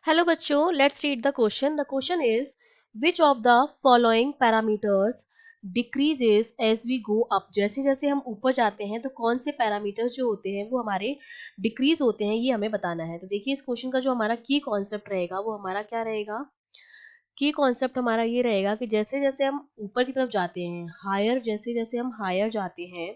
Hello बच्चों, let's read the question. The question is, which of the following parameters decreases as we go up? जैसे जैसे हम ऊपर जाते हैं तो कौन से पैरामीटर्स जो होते हैं वो हमारे डिक्रीज होते हैं, ये हमें बताना है। तो देखिए, इस क्वेश्चन का जो हमारा की कॉन्सेप्ट रहेगा वो हमारा क्या रहेगा। की कॉन्सेप्ट हमारा ये रहेगा कि जैसे जैसे हम ऊपर की तरफ जाते हैं, हायर, जैसे जैसे हम हायर जाते हैं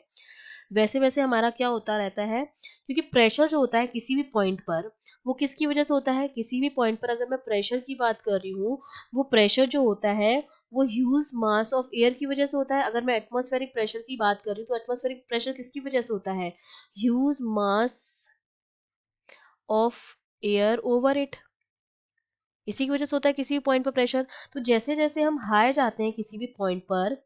वैसे वैसे हमारा क्या होता रहता है, क्योंकि प्रेशर जो होता है किसी भी पॉइंट पर, वो किसकी वजह से होता है। किसी भी पॉइंट पर अगर मैं प्रेशर की बात कर रही हूँ, वो प्रेशर जो होता है वो ह्यूज मास ऑफ एयर की वजह से होता है। अगर मैं एटमॉस्फेरिक प्रेशर की बात कर रही हूँ तो एटमॉस्फेरिक प्रेशर किसकी वजह से होता है, huge mass of air over it, इसी की वजह से होता है किसी भी पॉइंट पर प्रेशर। तो जैसे जैसे हम हाई जाते हैं किसी भी पॉइंट पर,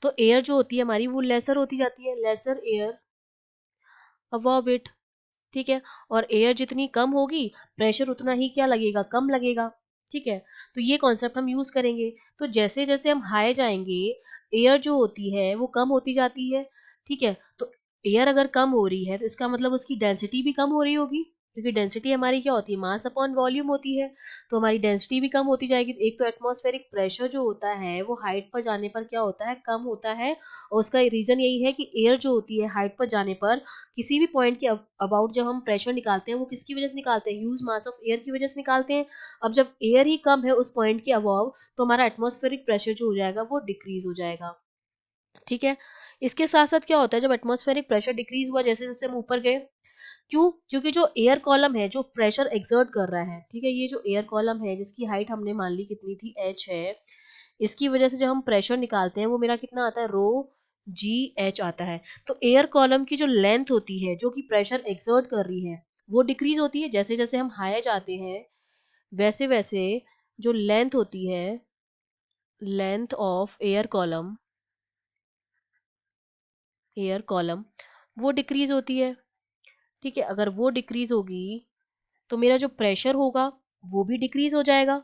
तो एयर जो होती है हमारी वो लेसर होती जाती है, लेसर एयर अबव इट। ठीक है, और एयर जितनी कम होगी प्रेशर उतना ही क्या लगेगा, कम लगेगा। ठीक है, तो ये कॉन्सेप्ट हम यूज करेंगे। तो जैसे जैसे हम हाई जाएंगे एयर जो होती है वो कम होती जाती है। ठीक है, तो एयर अगर कम हो रही है तो इसका मतलब उसकी डेंसिटी भी कम हो रही होगी, क्योंकि डेंसिटी हमारी क्या होती है, मास अपॉन वॉल्यूम होती है। तो हमारी डेंसिटी भी कम होती जाएगी। तो एक तो एटमॉस्फेरिक प्रेशर जो होता है वो हाइट पर जाने पर क्या होता है, कम होता है। और उसका रीजन यही है कि एयर जो होती है हाइट पर जाने पर किसी भी पॉइंट के अबाउट जब हम प्रेशर निकालते हैं वो किसकी वजह से निकालते हैं, ह्यूज मास ऑफ एयर की वजह से निकालते हैं। अब जब एयर ही कम है उस पॉइंट के अबाव, तो हमारा एटमॉस्फेरिक प्रेशर जो हो जाएगा वो डिक्रीज हो जाएगा। ठीक है, इसके साथ साथ क्या होता है, जब एटमॉस्फेरिक प्रेशर डिक्रीज हुआ जैसे जैसे हम ऊपर गए, क्यों, क्योंकि जो एयर कॉलम है जो प्रेशर एक्सर्ट कर रहा है, ठीक है, ये जो एयर कॉलम है जिसकी हाइट हमने मान ली कितनी थी, एच है, इसकी वजह से जब हम प्रेशर निकालते हैं वो मेरा कितना आता है, रो जी एच आता है। तो एयर कॉलम की जो लेंथ होती है जो कि प्रेशर एक्सर्ट कर रही है वो डिक्रीज होती है। जैसे जैसे हम हाई जाते हैं वैसे वैसे जो लेंथ होती है, लेंथ ऑफ एयर कॉलम वो डिक्रीज होती है। ठीक है, अगर वो डिक्रीज होगी तो मेरा जो प्रेशर होगा वो भी डिक्रीज हो जाएगा,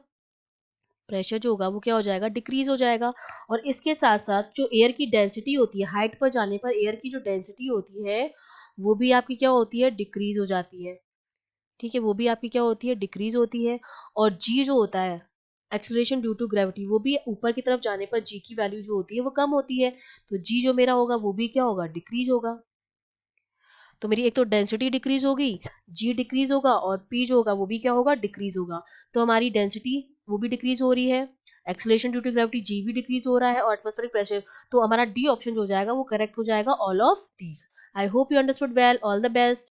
प्रेशर जो होगा वो क्या हो जाएगा, डिक्रीज हो जाएगा। और इसके साथ साथ जो एयर की डेंसिटी होती है, हाइट पर जाने पर एयर की जो डेंसिटी होती है वो भी आपकी क्या होती है, डिक्रीज हो जाती है। ठीक है, वो भी आपकी क्या होती है, डिक्रीज होती है। और जी जो होता है, एक्सेलरेशन ड्यू टू ग्रेविटी, वो भी ऊपर की तरफ जाने पर जी की वैल्यू जो होती है वो कम होती है। तो जी जो मेरा होगा वो भी क्या होगा, डिक्रीज होगा। तो मेरी एक तो डेंसिटी डिक्रीज होगी, जी डिक्रीज होगा, और पी जो होगा वो भी क्या होगा, डिक्रीज होगा। तो हमारी डेंसिटी वो भी डिक्रीज हो रही है, acceleration due to gravity G भी डिक्रीज हो रहा है, और एटमॉस्फेरिक प्रेशर। तो हमारा डी ऑप्शन जो हो जाएगा वो करेक्ट हो जाएगा, all of these. I hope you understood well, all the best.